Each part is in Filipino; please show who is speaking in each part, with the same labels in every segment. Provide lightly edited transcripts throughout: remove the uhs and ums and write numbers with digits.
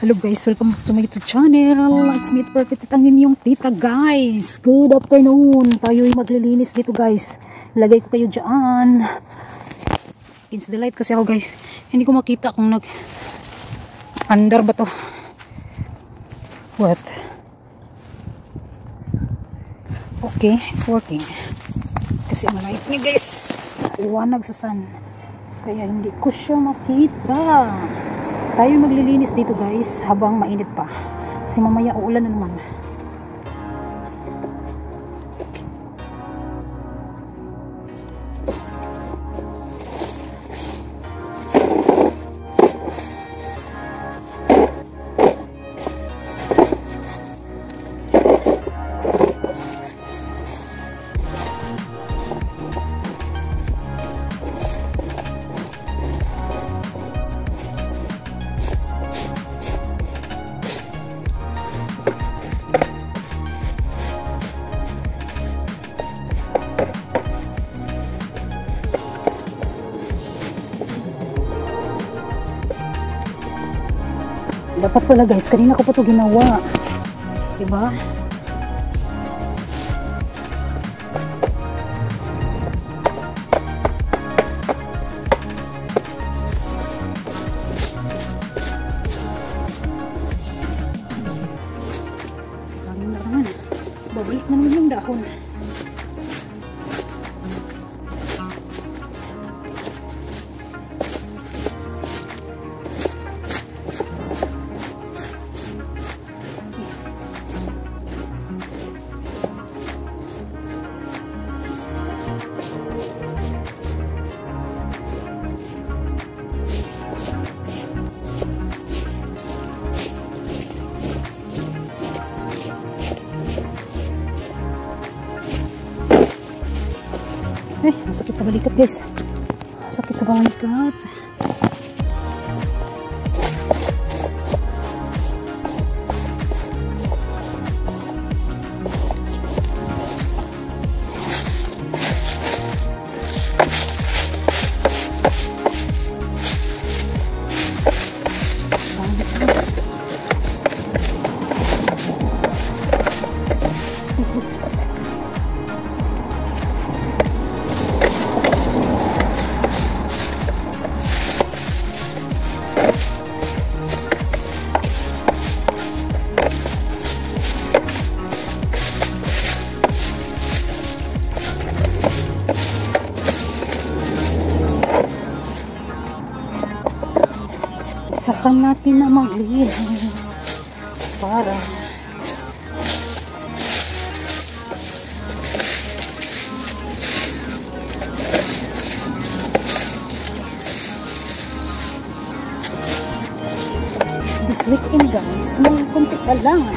Speaker 1: Hello guys, welcome back to my YouTube channel. It's me, Perfect, at ang inyong tita guys. Good afternoon. Tayo'y maglilinis dito guys. Ilagay ko kayo dyan. It's the light kasi ako guys. Hindi ko makita kung under ba to. What? Okay, it's working. Kasi maliit ni guys. Iwanag sa sun. Kaya hindi ko siya makita. Tayo maglilinis dito guys habang mainit pa. Kasi mamaya uulan na naman. Dapat pala guys, kanina ko pa ito ginawa. Diba? Hangin na naman. Babalik na naman yung dahon. Ay, masakit sa balikat guys. Sakit sa balikat. Saka natin na maglinis para this weekend guys, may konti ka lang.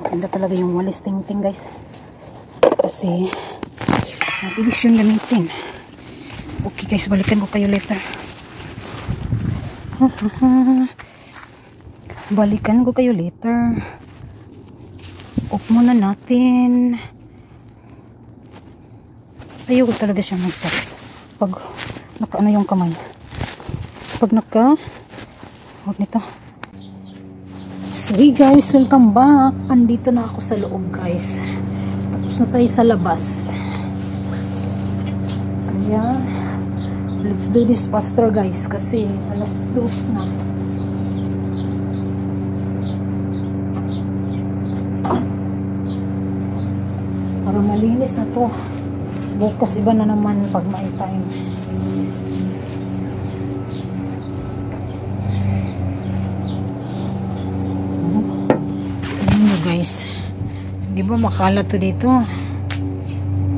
Speaker 1: Ganda talaga yung walis ting-ting guys. Kasi mabilis yung gamitin. Okay guys, balikan ko kayo later. Balikan ko kayo later. Off muna natin. Ayaw ko talaga siyang mag-touch. Pag naka ano yung kamay. Pag naka huwag nito. So hey guys, welcome back. Andito na ako sa loob guys. Tapos na tayo sa labas. Kaya let's do this faster guys kasi alas 2 na. Para malinis na to. Bukas iba na naman pag may time. Guys, di ba makalat to dito?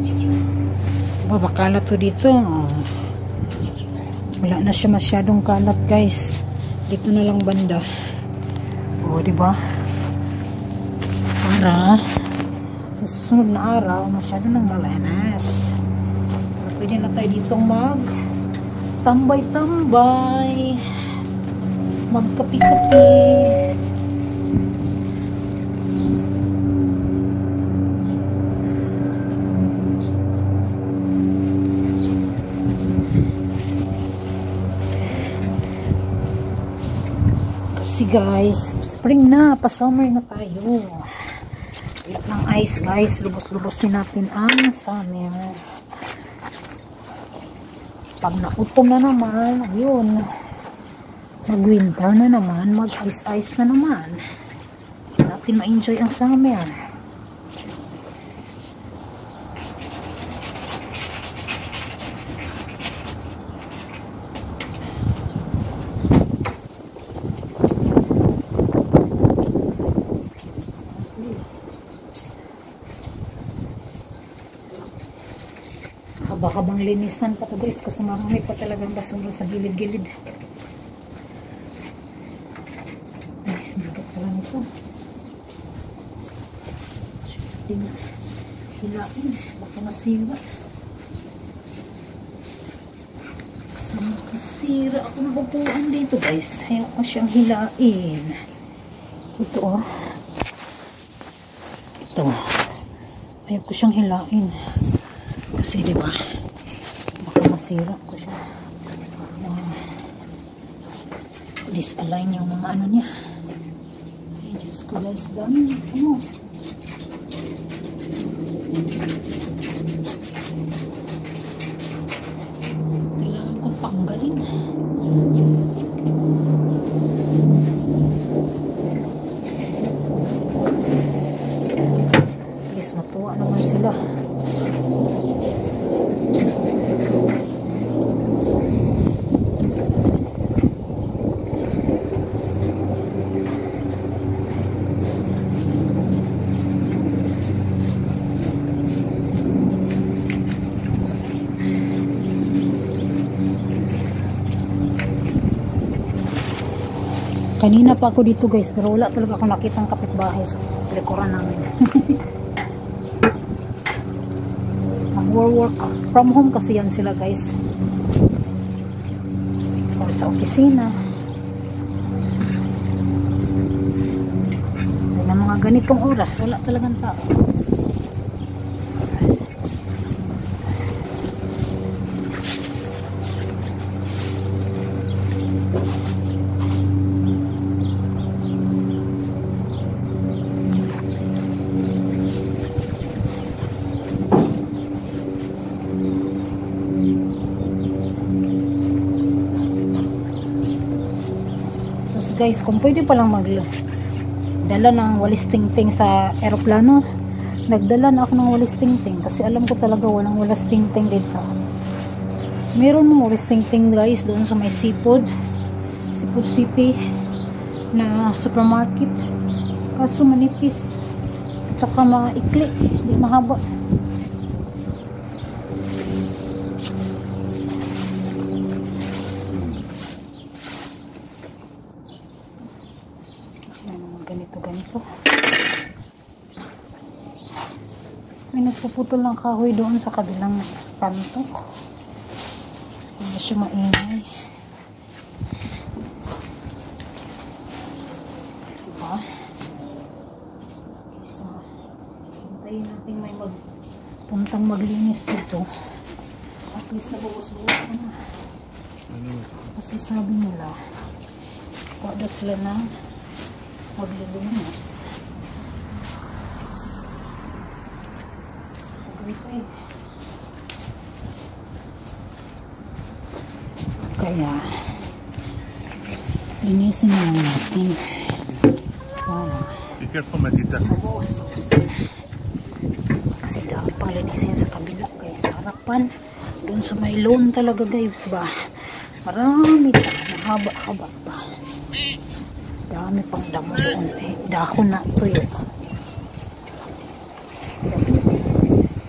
Speaker 1: Di ba makalat to dito? Wala na siya masyadong kalat guys. Dito na lang banda. O, di ba? Para sa susunod na araw, masyado nang malinis. Pwede na tayo ditong tambay-tambay. Magkapi-kapi. Kasi guys, spring na, pa-summer na tayo. Iyak ng ice guys, lubos-lubosin natin ang summer. Pag na-autumn na naman, ayun, mag-winter na naman, mag-ice-ice na naman. Natin ma-enjoy ang summer. Baka bang linisan pa to guys kasi marami pa talagang basura sa gilid-gilid. Ay, bigat pala nito. Hilain, baka masira. Kasira ako nabubuan dito guys. Ayaw ko siyang hilain. Ito oh. Ito. Ayaw ko siyang hilain. Kasi diba, baka masira ko siya. Disalign yung mga ano niya. Ay, Diyos ko guys, dami. Ano? Kailangan kong tanggalin. Please, matuwa naman sila. Kanina pa ako dito guys, pero wala talaga ako nakitang kapitbahay sa likuran namin. Mag-work from home kasi yan sila guys. O sa opisina. Ay, na mga ganitong oras, wala talagang tao. Guys, kung pwede palang magdala ng walis tingting sa eroplano, nagdala na ako ng walis tingting kasi alam ko talaga walang walis tingting dito. Meron mong walis tingting guys doon sa may Seafood City na supermarket, kaso manipis at saka maikli, hindi mahaba. Ganito. May nagpuputol ng kahoy doon sa kabilang kanto. Hindi siya maingay. Diba? So, hintayin natin may puntang maglinis dito. At least nabuwas-buwasan na. Kasi sabi nila, wala sila na maglilinis. Kaya, linisin na lang natin.
Speaker 2: Be careful, Matita.
Speaker 1: Mabuos pa kasi. Kasi dami pang linisin sa kabila guys. Sa harapan, doon sa may lawn talaga guys ba. Marami pa. Mahaba-haba pa. Dami pang damo doon. Dahon na ito yun.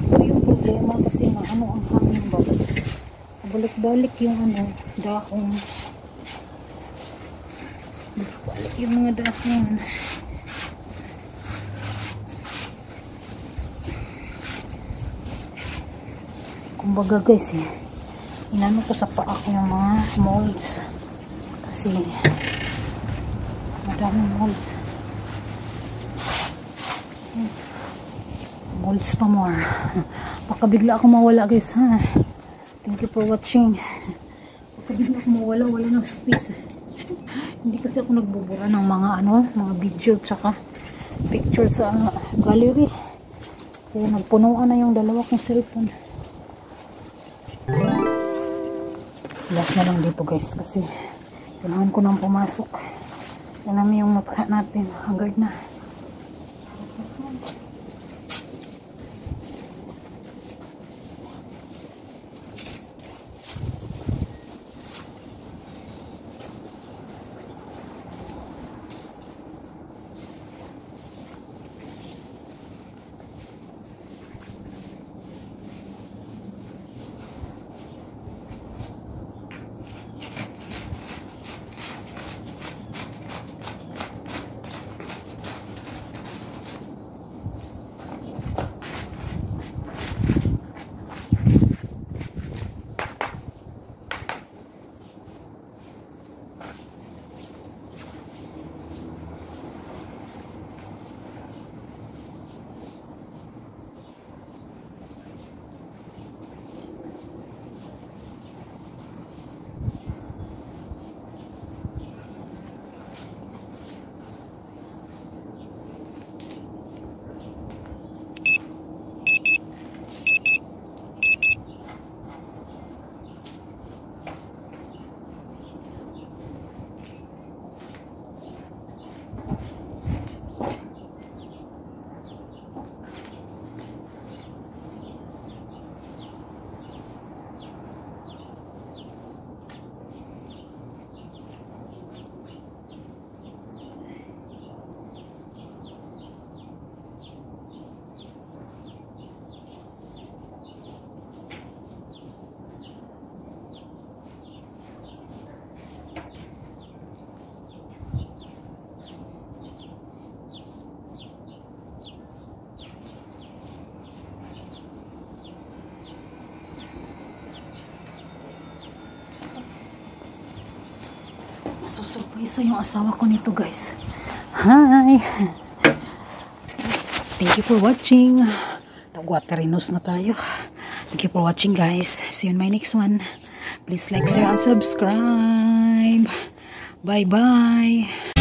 Speaker 1: Ito yung problema kasi na ano ang hangin ba. Balik-balik yung ano, dahon. Balik yung mga dahon. Kumbaga guys inano ko sa paa ko yung mga molds. Kasi madaming molds. Molds pa more. Baka bigla ako mawala guys ha. Thank you for watching. Baka bigla ako mawala, wala ng space. Hindi kasi ako nagbubura ng mga ano, mga video tsaka picture sa gallery. Kaya nagpunuan na yung dalawa kong cellphone. Last na lang dito guys kasi kailangan ko nang pumasok. Alam yung mukha natin, haggard na. Masusurpresa yung asawa ko nito guys. Hi! Thank you for watching. Nag-waterinos na tayo. Thank you for watching guys. See you in my next one. Please like, share, and subscribe. Bye-bye.